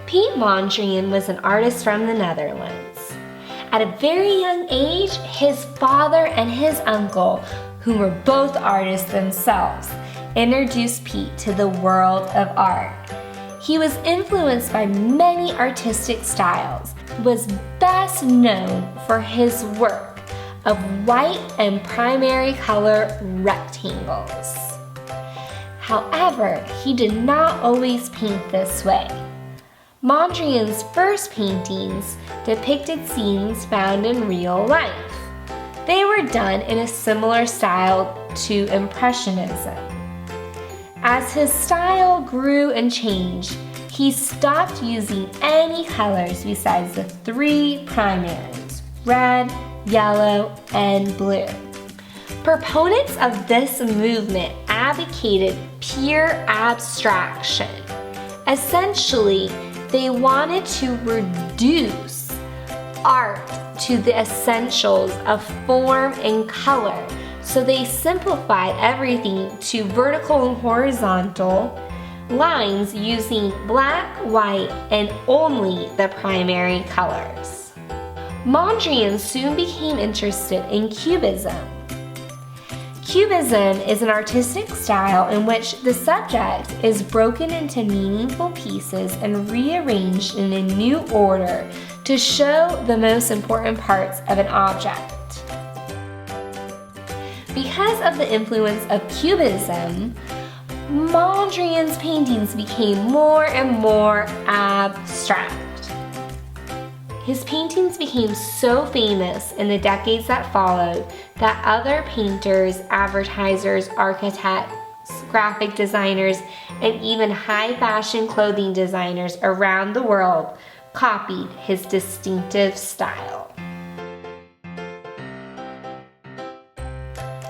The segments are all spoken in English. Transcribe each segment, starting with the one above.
Piet Mondrain was an artist from the Netherlands. At a very young age, his father and his uncle, who were both artists themselves, introduced Piet to the world of art. He was influenced by many artistic styles, was best known for his work of white and primary color rectangles. However, he did not always paint this way. Mondrain's first paintings depicted scenes found in real life. They were done in a similar style to Impressionism. As his style grew and changed, he stopped using any colors besides the three primaries: red, yellow, and blue. Proponents of this movement advocated pure abstraction. Essentially, they wanted to reduce art to the essentials of form and color, so they simplified everything to vertical and horizontal lines using black, white, and only the primary colors. Mondrain soon became interested in Cubism. Cubism is an artistic style in which the subject is broken into meaningful pieces and rearranged in a new order to show the most important parts of an object. Because of the influence of Cubism, Mondrain's paintings became more and more abstract. His paintings became so famous in the decades that followed that other painters, advertisers, architects, graphic designers, and even high-fashion clothing designers around the world copied his distinctive style.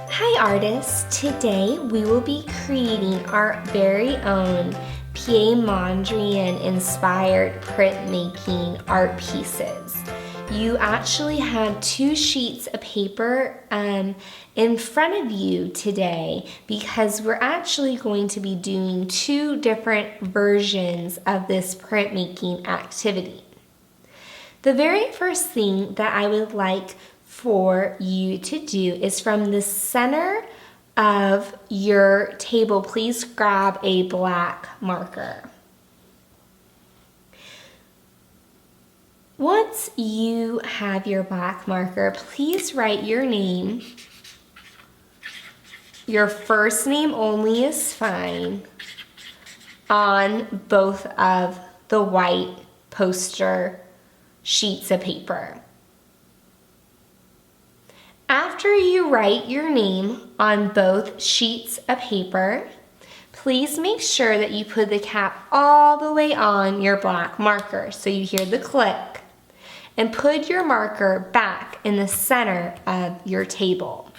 Hi artists! Today we will be creating our very own Piet Mondrain inspired printmaking art pieces. You actually have 2 sheets of paper in front of you today because we're actually going to be doing 2 different versions of this printmaking activity. The very first thing that I would like for you to do is from the center of your table, please grab a black marker. Once you have your black marker, please write your name. Your first name only is fine on both of the white poster sheets of paper. After you write your name on both sheets of paper, please make sure that you put the cap all the way on your black marker so you hear the click, and put your marker back in the center of your table.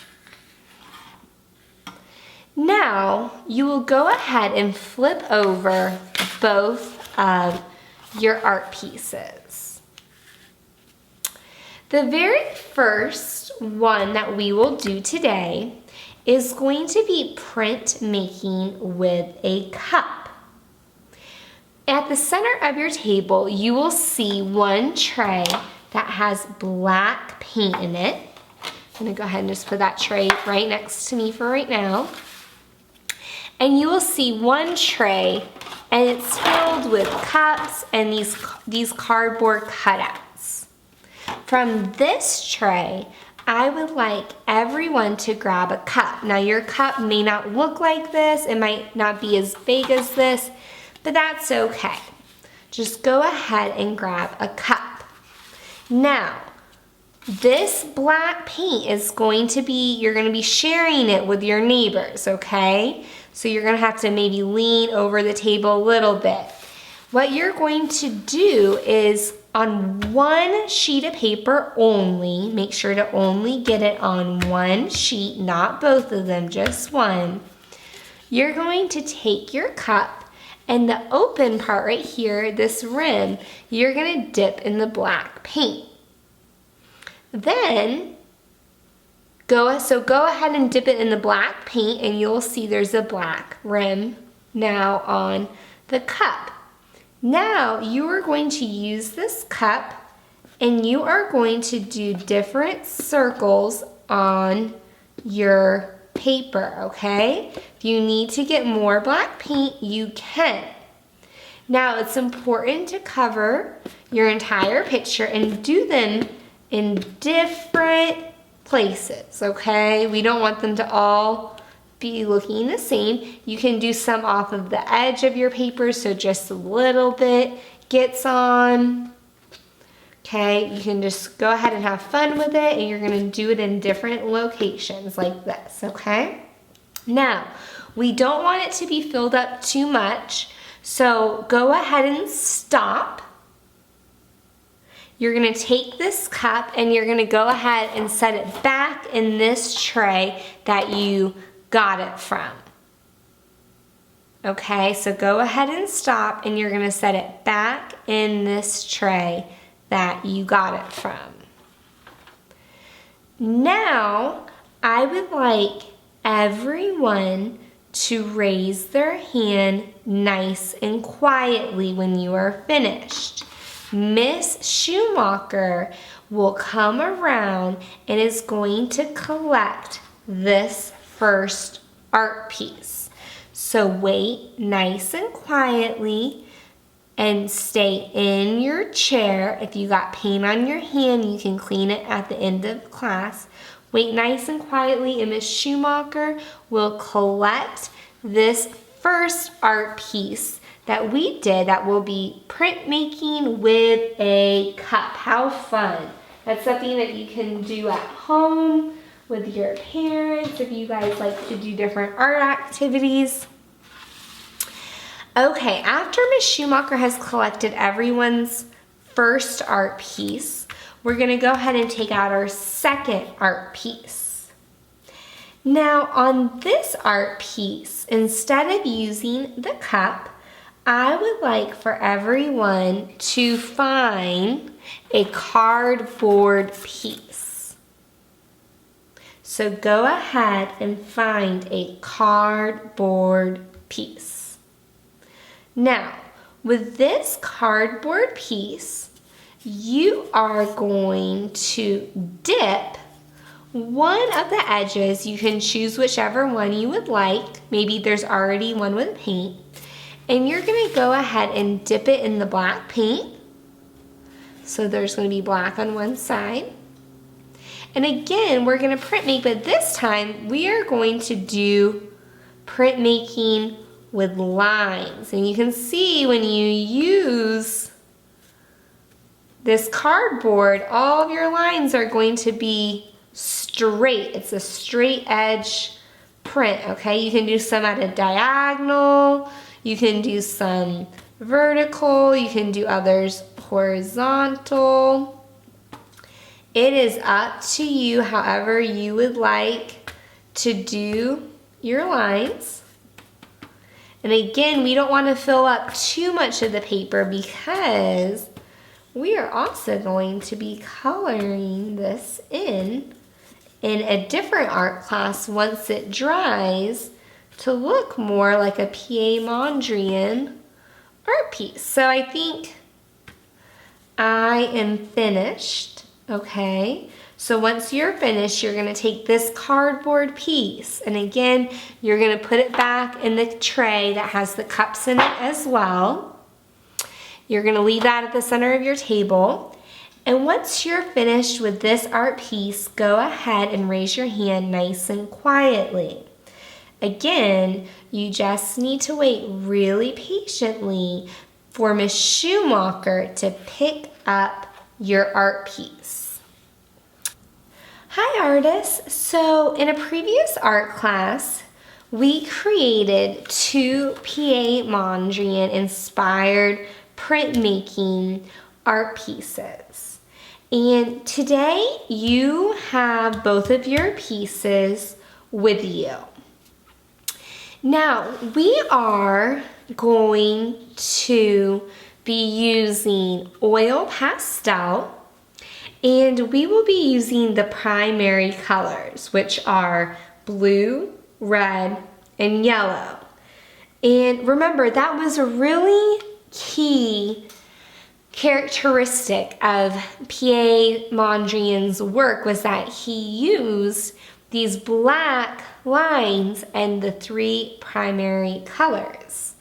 Now you will go ahead and flip over both of your art pieces. The very first one that we will do today is going to be printmaking with a cup. At the center of your table, you will see one tray that has black paint in it. I'm gonna go ahead and just put that tray right next to me for right now. And you will see one tray, and it's filled with cups and these cardboard cutouts. From this tray, I would like everyone to grab a cup. Now your cup may not look like this, it might not be as big as this, but that's okay. Just go ahead and grab a cup. Now, this black paint is going to be, you're gonna be sharing it with your neighbors, okay? So you're gonna have to maybe lean over the table a little bit. What you're going to do is on one sheet of paper only, make sure to only get it on one sheet, not both of them, just one. You're going to take your cup and the open part right here, this rim, you're gonna dip in the black paint. Then, go ahead and dip it in the black paint and you'll see there's a black rim now on the cup. Now you are going to use this cup and you are going to do different circles on your paper, okay? If you need to get more black paint, you can. Now it's important to cover your entire picture and do them in different places, okay? We don't want them to all be looking the same. You can do some off of the edge of your paper, so just a little bit gets on. Okay, you can just go ahead and have fun with it, and you're gonna do it in different locations like this, okay? Now, we don't want it to be filled up too much, so go ahead and stop. You're gonna take this cup and you're gonna go ahead and set it back in this tray that you got it from. Okay, so go ahead and stop and you're gonna set it back in this tray that you got it from. Now, I would like everyone to raise their hand nice and quietly when you are finished. Miss Schumacher will come around and is going to collect this first art piece. So wait nice and quietly and stay in your chair. If you got paint on your hand, you can clean it at the end of class. Wait nice and quietly and Miss Schumacher will collect this first art piece that we did that will be printmaking with a cup. How fun. That's something that you can do at home with your parents if you guys like to do different art activities. Okay, after Miss Schumacher has collected everyone's first art piece, we're gonna go ahead and take out our second art piece. Now on this art piece, instead of using the cup, I would like for everyone to find a cardboard piece. So go ahead and find a cardboard piece. Now, with this cardboard piece, you are going to dip one of the edges. You can choose whichever one you would like. Maybe there's already one with paint. And you're gonna go ahead and dip it in the black paint. So there's gonna be black on one side. And again, we're gonna print make, but this time we are going to do printmaking with lines. And you can see when you use this cardboard, all of your lines are going to be straight. It's a straight edge print, okay? You can do some at a diagonal, you can do some vertical, you can do others horizontal. It is up to you however you would like to do your lines. And again, we don't want to fill up too much of the paper because we are also going to be coloring this in a different art class once it dries to look more like a Piet Mondrain art piece. So I think I am finished, okay? So once you're finished, you're gonna take this cardboard piece, and again, you're gonna put it back in the tray that has the cups in it as well. You're gonna leave that at the center of your table. And once you're finished with this art piece, go ahead and raise your hand nice and quietly. Again, you just need to wait really patiently for Miss Schumacher to pick up your art piece. Hi artists, so in a previous art class, we created 2 Piet Mondrian inspired printmaking art pieces. And today you have both of your pieces with you. Now, we are going to be using oil pastel, and we will be using the primary colors, which are blue, red, and yellow. And remember, that was really key characteristic of Piet Mondrain's work was that he used these black lines and the 3 primary colors.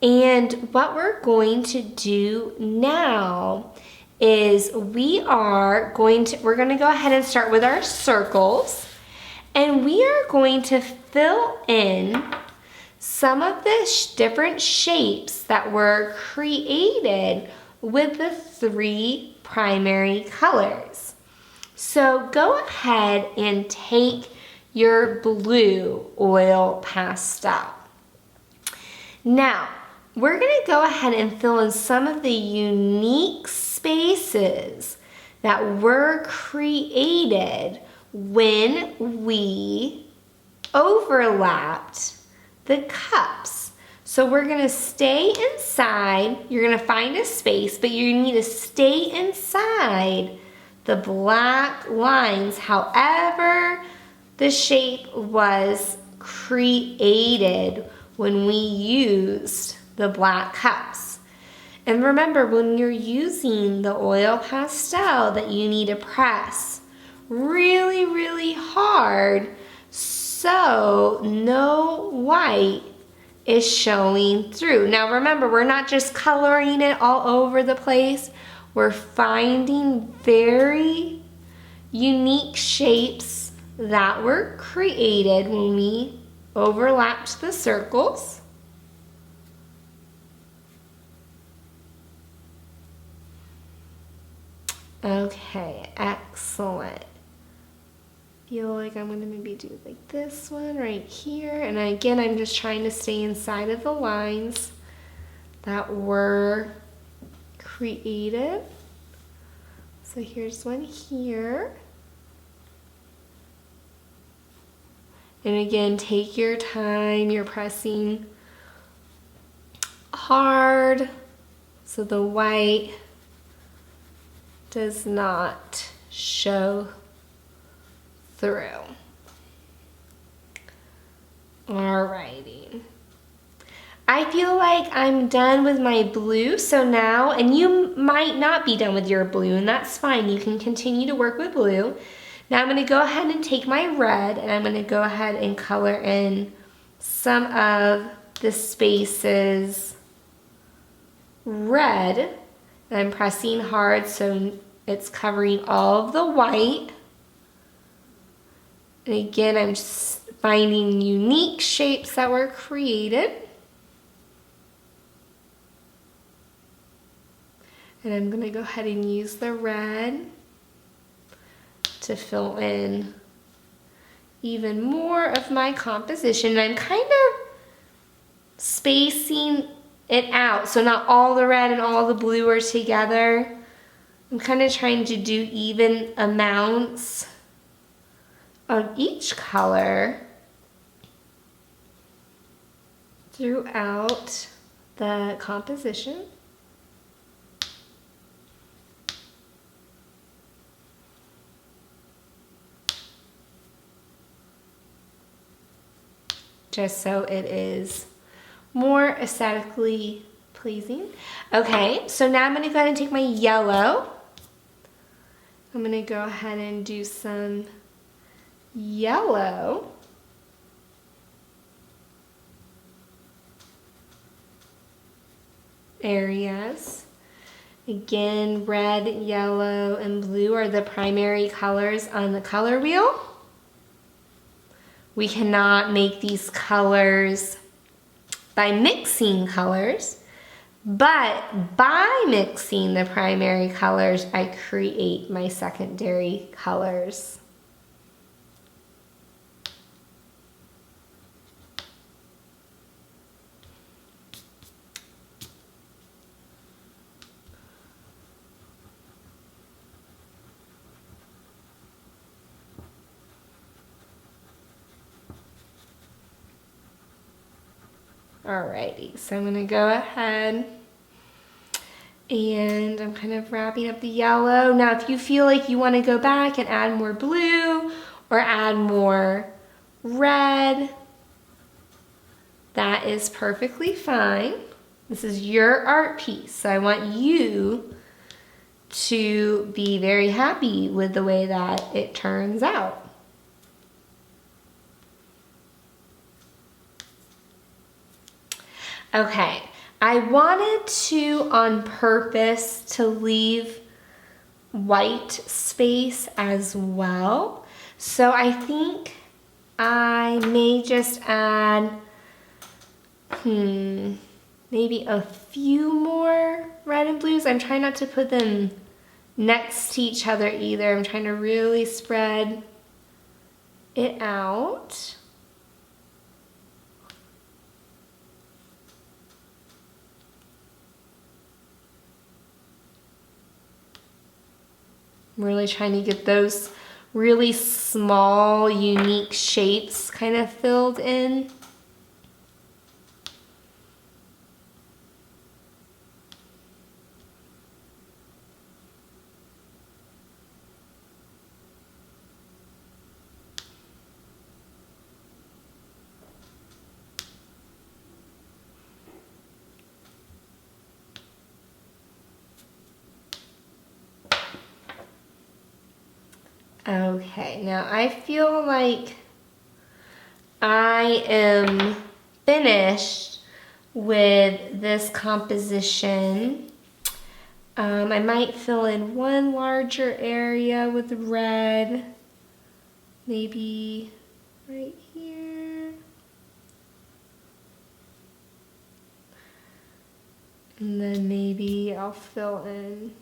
And what we're going to do now is we're going to go ahead and start with our circles, and we are going to fill in some of the different shapes that were created with the 3 primary colors. So go ahead and take your blue oil pastel. Now, we're going to go ahead and fill in some of the unique spaces that were created when we overlapped the cups. So we're going to stay inside. You're going to find a space, but you need to stay inside the black lines, however the shape was created when we used the black cups. And remember, when you're using the oil pastel, that you need to press really, really hard so no white is showing through. Now remember, we're not just coloring it all over the place. We're finding very unique shapes that were created when we overlapped the circles. Okay, excellent. Feel like I'm gonna maybe do like this one right here. And again, I'm just trying to stay inside of the lines that were created. So here's one here. And again, take your time. You're pressing hard so the white does not show through. Alrighty. I feel like I'm done with my blue, so now, and you might not be done with your blue, and that's fine. You can continue to work with blue. Now I'm going to go ahead and take my red, and I'm going to go ahead and color in some of the spaces red. And I'm pressing hard so it's covering all of the white. And again, I'm just finding unique shapes that were created. And I'm going to go ahead and use the red to fill in even more of my composition. I'm kind of spacing it out, so not all the red and all the blue are together. I'm kind of trying to do even amounts of each color throughout the composition. Just so it is more aesthetically pleasing. Okay, so now I'm going to go ahead and take my yellow. I'm going to go ahead and do some yellow. Areas. Again, red, yellow, and blue are the primary colors on the color wheel. We cannot make these colors by mixing colors, but by mixing the primary colors, I create my secondary colors. Alrighty, so I'm gonna go ahead and I'm kind of wrapping up the yellow. Now, if you feel like you wanna go back and add more blue or add more red, that is perfectly fine. This is your art piece. So I want you to be very happy with the way that it turns out. Okay, I wanted to, on purpose, to leave white space as well. So I think I may just add, maybe a few more red and blues. I'm trying not to put them next to each other either. I'm trying to really spread it out. I'm really trying to get those really small, unique shapes kind of filled in. Okay, now I feel like I am finished with this composition. I might fill in one larger area with red, maybe right here. And then maybe I'll fill in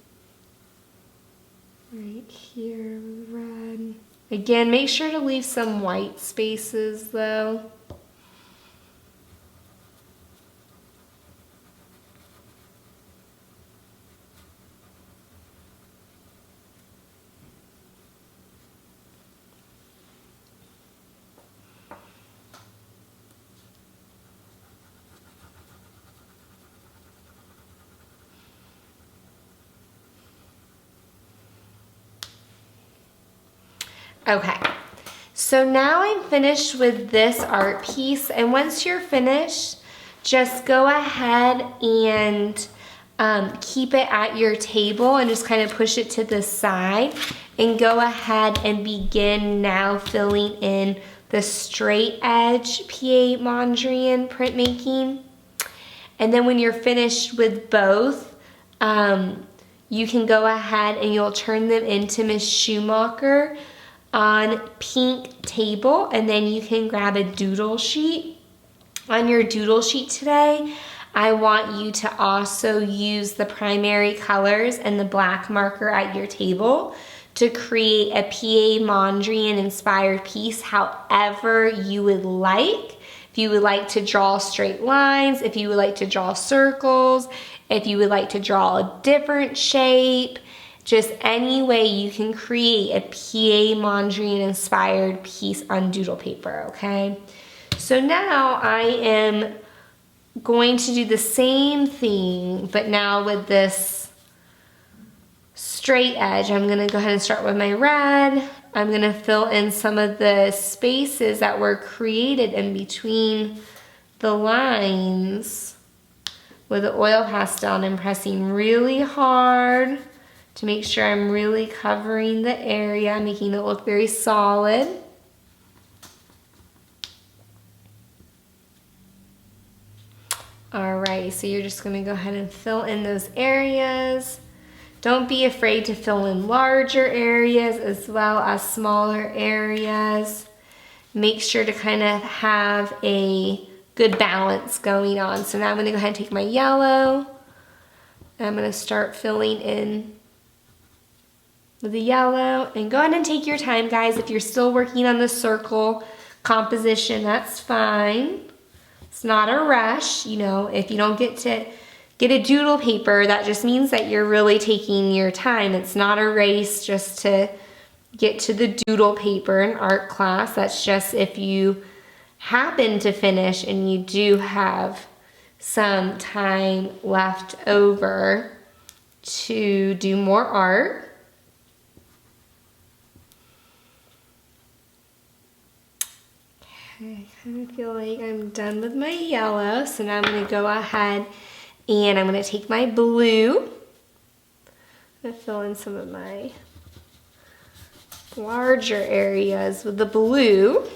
right here with red. Again, make sure to leave some white spaces though. Okay, so now I'm finished with this art piece, and once you're finished, just go ahead and keep it at your table and just kind of push it to the side, and go ahead and begin now filling in the straight edge Piet Mondrain printmaking. And then when you're finished with both, you can go ahead and you'll turn them into Miss Schumacher on pink table, and then you can grab a doodle sheet. On your doodle sheet today, I want you to also use the primary colors and the black marker at your table to create a Piet Mondrian inspired piece however you would like. If you would like to draw straight lines, if you would like to draw circles, if you would like to draw a different shape, just any way you can create a Piet Mondrian inspired piece on doodle paper, okay? So now I am going to do the same thing, but now with this straight edge. I'm gonna go ahead and start with my red. I'm gonna fill in some of the spaces that were created in between the lines with the oil pastel, and I'm pressing really hard to make sure I'm really covering the area, making it look very solid. Alright, so you're just gonna go ahead and fill in those areas. Don't be afraid to fill in larger areas as well as smaller areas. Make sure to kind of have a good balance going on. So now I'm gonna go ahead and take my yellow. And I'm gonna start filling in with the yellow, and go ahead and take your time, guys. If you're still working on the circle composition, that's fine. It's not a rush, you know. If you don't get to get a doodle paper, that just means that you're really taking your time. It's not a race just to get to the doodle paper in art class. That's just if you happen to finish and you do have some time left over to do more art. I kind of feel like I'm done with my yellow, so now I'm going to go ahead And I'm gonna take my blue. I'm gonna fill in some of my larger areas with the blue.